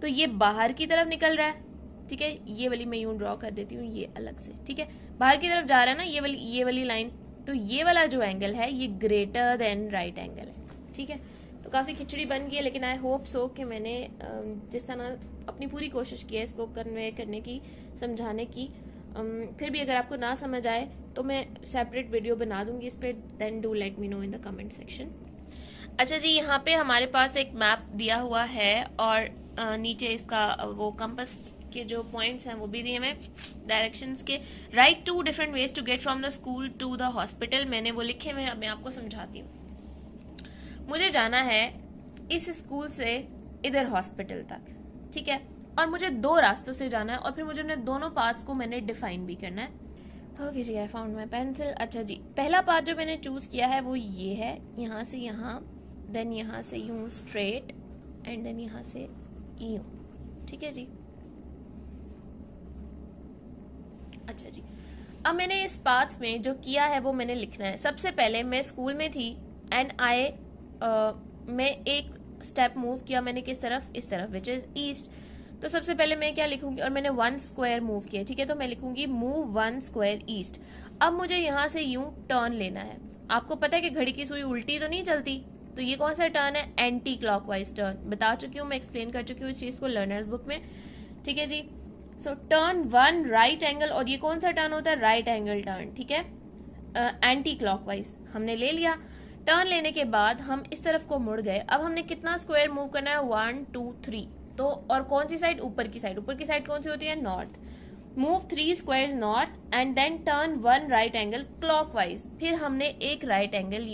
तो ये बाहर की तरफ निकल रहा है, ठीक है। ये वाली मैं यूं ड्रॉ कर देती हूँ, ये अलग से, ठीक है, बाहर की तरफ जा रहा है ना ये वाली लाइन, तो ये वाला जो एंगल है ये ग्रेटर देन राइट एंगल है, ठीक है। तो काफी खिचड़ी बन गई है, लेकिन आई होप सो कि मैंने जिस तरह अपनी पूरी कोशिश की है इसको कन्वे करने की, समझाने की। फिर भी अगर आपको ना समझ आए तो मैं सेपरेट वीडियो बना दूंगी इस पे, then do let me know in the comment section. अच्छा जी, यहाँ पे हमारे पास एक मैप दिया हुआ है और नीचे इसका वो कंपास के जो पॉइंट्स हैं वो भी दिए हुए डायरेक्शंस के। Write 2 different ways to get from the school to the hospital, मैंने वो लिखे हुए हैं, अब मैं आपको समझाती हूँ। मुझे जाना है इस स्कूल से इधर हॉस्पिटल तक, ठीक है, और मुझे 2 रास्तों से जाना है, और फिर मुझे अपने दोनों पाथ्स को मैंने डिफाइन भी करना है। ओके जी, आई फाउंड माय पेंसिल। अच्छा जी, पहला पाथ जो मैंने चूज किया है वो ये है, यहाँ से यहाँ, देन यहाँ से यूं स्ट्रेट, एंड देन यहाँ से यूं, ठीक है जी। अच्छा जी, अब मैंने इस पाथ में जो किया है वो मैंने लिखना है। सबसे पहले मैं स्कूल में थी एंड मैं एक स्टेप मूव किया, मैंने किस तरफ, इस तरफ, विच इज ईस्ट। तो सबसे पहले मैं क्या लिखूंगी, और मैंने 1 स्क्वायर मूव किया, ठीक है, तो मैं लिखूंगी मूव 1 स्क्वायर ईस्ट। अब मुझे यहाँ से यूं टर्न लेना है। आपको पता है कि घड़ी की सुई उल्टी तो नहीं चलती, तो ये कौन सा टर्न है, एंटी क्लॉकवाइज टर्न। बता चुकी हूँ मैं, एक्सप्लेन कर चुकी हूँ इस चीज को लर्नर्स बुक में, ठीक है जी। सो टर्न 1 राइट एंगल, और ये कौन सा टर्न होता है, राइट एंगल टर्न, ठीक है, एंटी क्लॉकवाइज हमने ले लिया। टर्न लेने के बाद हम इस तरफ को मुड़ गए। अब हमने कितना स्क्वायर मूव करना है, 1 2 3, तो और कौन सी साइड, ऊपर की साइड। ऊपर की साइड कौन सी होती है, north. Move 3 squares north and then turn 1 right angle clockwise. फिर हमने एक राइट एंगल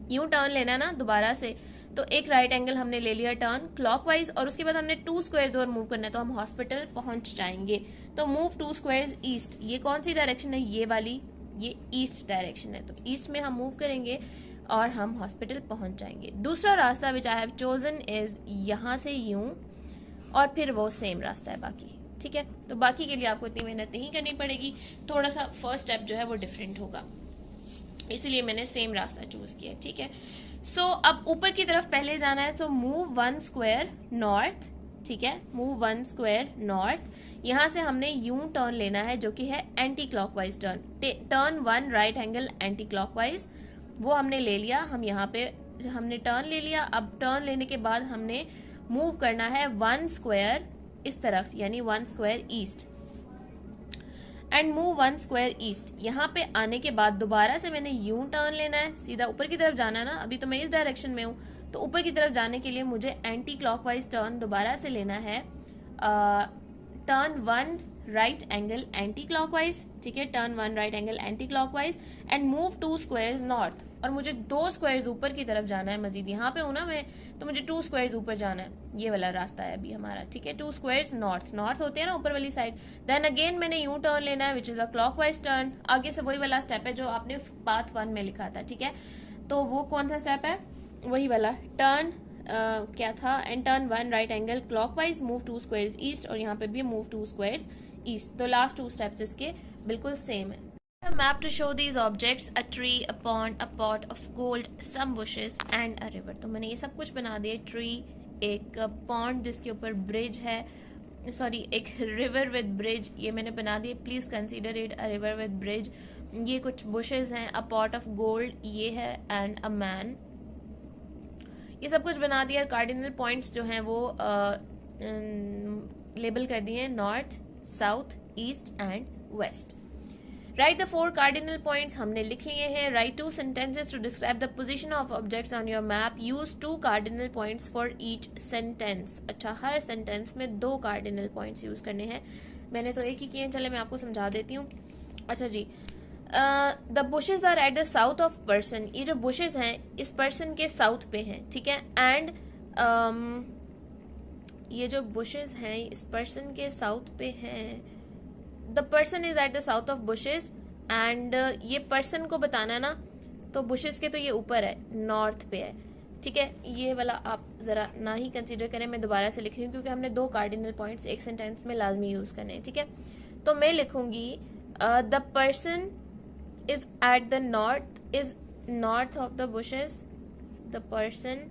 यूं टर्न लेना ना दोबारा से, तो एक राइट एंगल हमने ले लिया टर्न क्लॉकवाइज, और उसके बाद हमने 2 स्क्वायर्स और मूव करना है, तो हम हॉस्पिटल पहुंच जाएंगे। तो मूव 2 स्क्वायर्स ईस्ट, ये कौन सी डायरेक्शन है, ये वाली, ये ईस्ट डायरेक्शन है, तो ईस्ट में हम मूव करेंगे और हम हॉस्पिटल पहुंच जाएंगे। दूसरा रास्ता विच आई हैव चोजन इज यहाँ से यूं, और फिर वो सेम रास्ता है बाकी, ठीक है। तो बाकी के लिए आपको इतनी मेहनत नहीं करनी पड़ेगी, थोड़ा सा फर्स्ट स्टेप जो है वो डिफरेंट होगा। इसीलिए मैंने सेम रास्ता चूज किया, ठीक है। सो अब ऊपर की तरफ पहले जाना है, सो मूव 1 स्क्वायर नॉर्थ, ठीक है, मूव 1 स्क्वायर नॉर्थ। यहां से हमने यूं टर्न लेना है जो कि है anti clockwise turn, turn 1 right angle anti clockwise, वो हमने ले लिया। हम यहाँ पे हमने टर्न ले लिया। अब टर्न लेने के बाद हमने मूव करना है 1 स्क्वायर इस तरफ, यानी 1 square east, and move 1 square east. यहाँ पे आने के बाद दोबारा से मैंने यूं टर्न लेना है, सीधा ऊपर की तरफ जाना है ना, अभी तो मैं इस डायरेक्शन में हूँ, तो ऊपर की तरफ जाने के लिए मुझे एंटी क्लॉकवाइज टर्न दोबारा से लेना है, turn 1 right angle anti clockwise, ठीक है, turn 1 right angle anti clockwise, and move 2 squares north. और मुझे 2 स्क्वायर्स ऊपर की तरफ जाना है मजीद, यहाँ पे हूं ना मैं, तो मुझे 2 स्क्वायर्स ऊपर जाना है, ये वाला रास्ता है अभी हमारा, ठीक है। 2 स्क्वायर्स नॉर्थ, नॉर्थ होते हैं ना ऊपर वाली साइड। देन अगेन मैंने यूं टर्न लेना है which is a clockwise turn, आगे से वही वाला स्टेप है जो आपने पाथ 1 में लिखा था, ठीक है। तो वो कौन सा स्टेप है, वही वाला टर्न, क्या था, and turn 1 right angle clockwise, move 2 squares east, और यहाँ पे भी मूव 2 स्क्वायर्स ईस्ट। तो लास्ट 2 स्टेप्स इसके बिल्कुल सेम है। A map to show these objects: a tree, a pond, a pot of gold, some bushes and a river। तो मैंने ये सब कुछ बना दिया, ट्री, एक पॉन्ड जिसके ऊपर ब्रिज है, सॉरी एक रिवर विद ब्रिज, ये मैंने बना दिया, please consider it a river with bridge. ये कुछ बुशेस हैं, अ पॉट ऑफ गोल्ड ये है, एंड अ मैन, ये सब कुछ बना दिया। कार्डिनल पॉइंट्स जो हैं वो लेबल कर दिए, north, south, east and west. Write the 4 cardinal points, हमने लिख लिए हैं। Write 2 sentences to describe the position of objects on your map. Use 2 cardinal points for each sentence। अच्छा, हर सेंटेंस में 2 cardinal points यूज करने हैं। मैंने तो एक ही किए हैं, चले मैं आपको समझा देती हूँ। अच्छा जी, the bushes are at the south of person। ये जो bushes हैं इस person के साउथ पे हैं, ठीक है। एंड ये जो bushes हैं इस person के साउथ पे हैं, the person is at the south of bushes, and ये पर्सन को बताना है ना, तो बुशेस के तो ये ऊपर है, नॉर्थ पे है, ठीक है। ये वाला आप जरा ना ही कंसीडर करें, मैं दोबारा से लिख रही हूँ क्योंकि हमने 2 कार्डिनल पॉइंट्स एक सेंटेंस में लाजमी यूज करने हैं, ठीक है। तो मैं लिखूंगी the person is eight the north, is north of the bushes. The person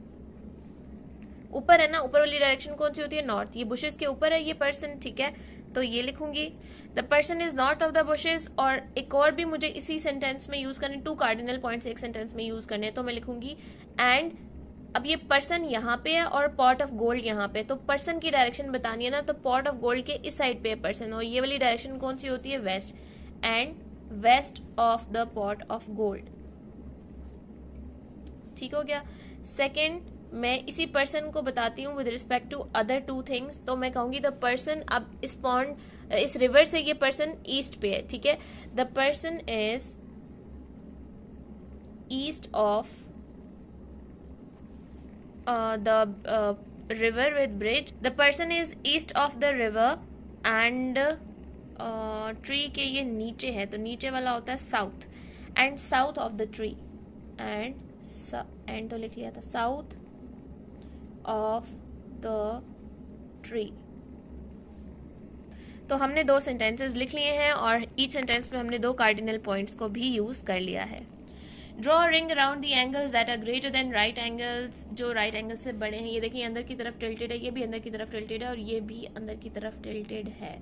ऊपर है ना, ऊपर वाली डायरेक्शन कौन सी होती है, नॉर्थ, ये बुशेस के ऊपर है ये पर्सन, ठीक है। तो ये लिखूंगी the person is north of the bushes. और एक और भी मुझे इसी सेंटेंस में यूज करने, 2 कार्डिनल पॉइंट्स एक सेंटेंस में यूज करने, तो मैं लिखूंगी एंड, अब ये पर्सन यहाँ पे है और पॉट ऑफ गोल्ड यहाँ पे, तो पर्सन की डायरेक्शन बतानी है ना, तो पॉट ऑफ गोल्ड के इस साइड पे है पर्सन, और ये वाली डायरेक्शन कौन सी होती है, west, and west of the pot of gold, ठीक हो गया। सेकेंड, मैं इसी पर्सन को बताती हूँ with respect to other 2 things, तो मैं कहूंगी द पर्सन, अब इस पॉन्ड, इस रिवर से ये पर्सन ईस्ट पे है, ठीक है। The person is east of the river with bridge, the person is east of the river, and tree के ये नीचे है, तो नीचे वाला होता है south, and south of the tree, and तो लिख लिया था, साउथ ऑफ द ट्री। तो हमने 2 सेंटेंसेस लिख लिए हैं और ईच सेंटेंस में हमने 2 कार्डिनल पॉइंट्स को भी यूज कर लिया है। Draw ring around the angles that are greater than right angles, जो राइट एंगल से बड़े हैं। ये देखिए अंदर की तरफ टिल्टेड है, ये भी अंदर की तरफ टिल्टेड है, और ये भी अंदर की तरफ टिल्टेड है।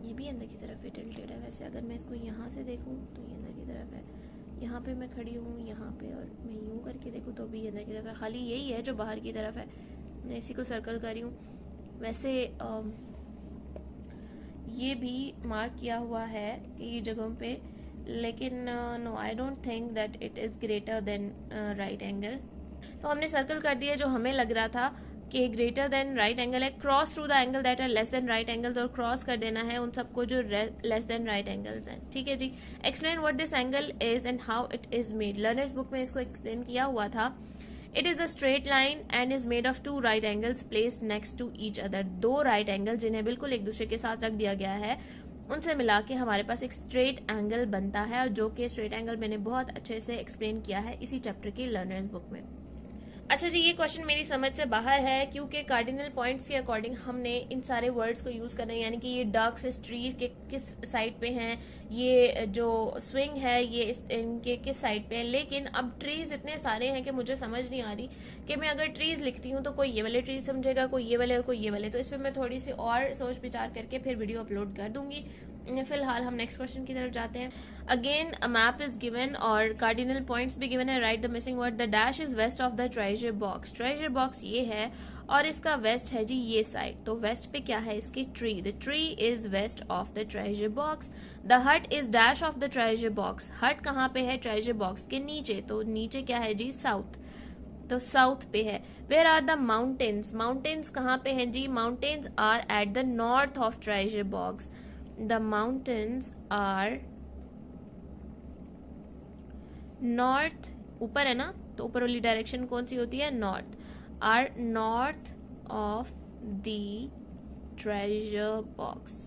ये भी अंदर की तरफ टिल्टेड है। वैसे अगर मैं इसको यहाँ से देखूँ तो ये अंदर की तरफ है, यहाँ पे मैं खड़ी हूँ यहाँ पे, और मैं यूं करके देखूँ तो भी अंदर की तरफ है, खाली यही है जो बाहर की तरफ है। मैं इसी को सर्कल कर रही हूँ। वैसे ये भी मार्क किया हुआ है कई जगहों पे, लेकिन no, I don't think that it is greater than right angle. तो हमने सर्कल कर दिया जो हमें लग रहा था कि ग्रेटर देन राइट एंगल है। Cross through the angle that are less than right angles, और क्रॉस कर देना है उन सबको जो लेस देन राइट एंगल्स हैं, ठीक है जी। Explain what this angle is and how it is made. Learner's book में इसको एक्सप्लेन किया हुआ था। It is a straight line and is made of 2 right angles placed next to each other. 2 right angle जिन्हें बिल्कुल एक दूसरे के साथ रख दिया गया है, उनसे मिला के हमारे पास एक स्ट्रेट एंगल बनता है, और जो कि स्ट्रेट एंगल मैंने बहुत अच्छे से एक्सप्लेन किया है इसी चैप्टर की लर्नर्स बुक में। अच्छा जी, ये क्वेश्चन मेरी समझ से बाहर है, क्योंकि कार्डिनल पॉइंट्स के अकॉर्डिंग हमने इन सारे वर्ड्स को यूज़ करना है, यानी कि ये डक्स इस ट्रीज के किस साइड पे हैं, ये जो स्विंग है ये इनके किस साइड पे है। लेकिन अब ट्रीज इतने सारे हैं कि मुझे समझ नहीं आ रही कि मैं अगर ट्रीज लिखती हूँ तो कोई ये वाले ट्रीज समझेगा, कोई ये वाले और कोई ये वाले। तो इस पर मैं थोड़ी सी और सोच विचार करके फिर वीडियो अपलोड कर दूंगी। फिलहाल हम नेक्स्ट क्वेश्चन की तरफ जाते हैं। Again a map is given और कार्डिनल पॉइंट्स भी गिवन है। Write the missing word. The dash is west of the treasure box. Treasure box ये है और इसका वेस्ट है जी ये साइड। तो वेस्ट पे क्या है इसकी? Tree. The tree is west of the treasure box. The hut is dash of the treasure box. Hut कहाँ पे है? ट्रेजर बॉक्स के नीचे। तो नीचे क्या है जी? साउथ। तो साउथ पे है। Where are the mountains? Mountains कहाँ पे हैं जी? Mountains are at the north of treasure box. The mountains are north, ऊपर है ना, तो ऊपर वाली डायरेक्शन कौन सी होती है? North. Are north of the treasure box.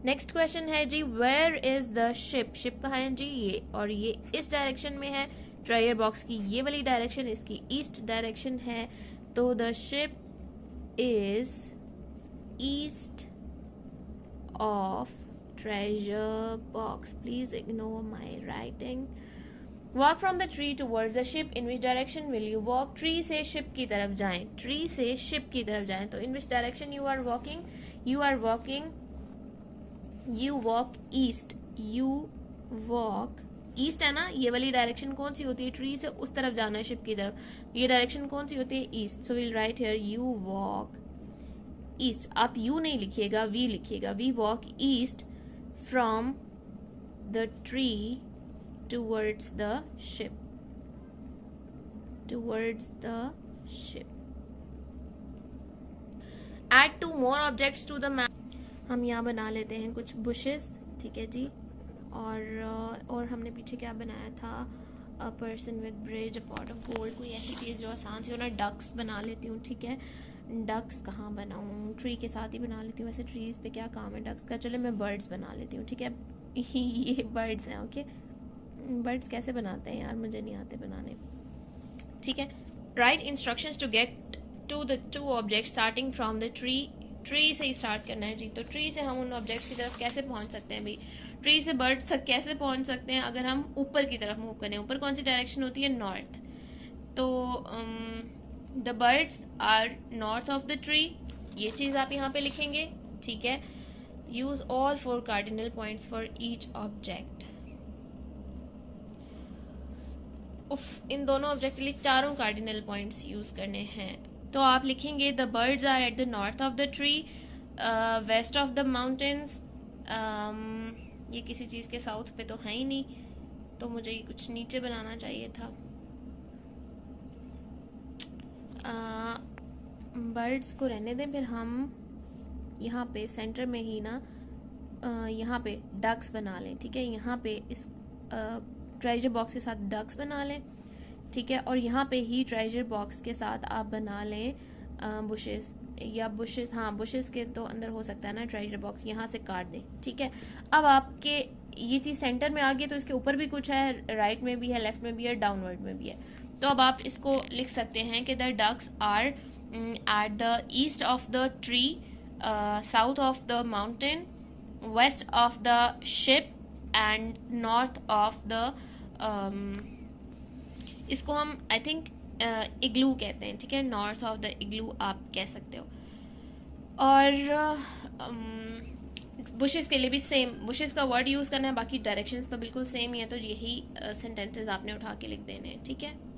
Next question है जी, where is the ship? Ship कहाँ है जी? ये, और ये इस डायरेक्शन में है। ट्रेजर बॉक्स की ये वाली डायरेक्शन इसकी ईस्ट डायरेक्शन है। तो the ship is east of treasure box. Please ignore my writing. Walk from the tree towards the ship. In which direction will you walk? Tree से ship की तरफ जाएं। Tree से ship की तरफ जाएं। तो in which direction you are walking? You are walking. You walk east. You walk east है ना, ये वाली डायरेक्शन कौन सी होती है? ट्री से उस तरफ जाना है शिप की तरफ। ये डायरेक्शन कौन सी होती है? East. So will write here you walk east. आप यू नहीं लिखिएगा, वी लिखिएगा। We walk east from the tree towards the ship. Towards the ship. Add two more objects to the map. हम यहाँ बना लेते हैं कुछ बुशेस, ठीक है जी। और हमने पीछे क्या बनाया था? A person with bridge, a pot of gold. कोई ऐसी चीज़ जो आसान सी हो ना। डक्स बना लेती हूँ, ठीक है। डक्स कहाँ बनाऊँ? ट्री के साथ ही बना लेती हूँ। वैसे ट्रीज पे क्या काम है डक्स का? चलो मैं बर्ड्स बना लेती हूँ, ठीक है। ये बर्ड्स हैं, ओके। बर्ड्स कैसे बनाते हैं यार? मुझे नहीं आते बनाने, ठीक है। Write instructions to get to the two object starting from the tree. Tree से ही स्टार्ट करना है जी। तो ट्री से हम उन ऑब्जेक्ट्स की तरफ कैसे पहुंच सकते हैं भाई? ट्री से बर्ड्स तक कैसे पहुंच सकते हैं? अगर हम ऊपर की तरफ मूव करें। ऊपर कौन सी डायरेक्शन होती है? नॉर्थ। तो the birds are north of the tree. ये चीज़ आप यहाँ पे लिखेंगे, ठीक है। Use all 4 cardinal points for each object. इन दोनों ऑब्जेक्ट के लिए चारों कार्डिनल पॉइंट्स यूज करने हैं। तो आप लिखेंगे the birds are at the north of the tree, west of the mountains. ये किसी चीज़ के साउथ पे तो है ही नहीं, तो मुझे ये कुछ नीचे बनाना चाहिए था। बर्ड्स को रहने दें, फिर हम यहाँ पे सेंटर में ही ना यहाँ पे डक्स बना लें, ठीक है। यहाँ पे इस ट्रेजर बॉक्स के साथ डक्स बना लें, ठीक है। और यहाँ पे ही ट्रेजर बॉक्स के साथ आप बना लें बुशेस, या बुशेस, हाँ बुशेस के तो अंदर हो सकता है ना ट्रेजर बॉक्स। यहाँ से काट दें, ठीक है। अब आपके ये चीज़ सेंटर में आ गई, तो इसके ऊपर भी कुछ है, राइट में भी है, लेफ्ट में भी है, डाउनवर्ड में भी है। तो अब आप इसको लिख सकते हैं कि the ducks are at the east of the tree, south of the mountain, west of the ship and north of the, इसको हम आई थिंक इग्लू कहते हैं, ठीक है। नॉर्थ ऑफ द इग्लू आप कह सकते हो। और बुशेस के लिए भी सेम बुशेस का वर्ड यूज़ करना है, बाकी डायरेक्शंस तो बिल्कुल सेम ही है। तो यही सेंटेंसेस आपने उठा के लिख देने हैं, ठीक है।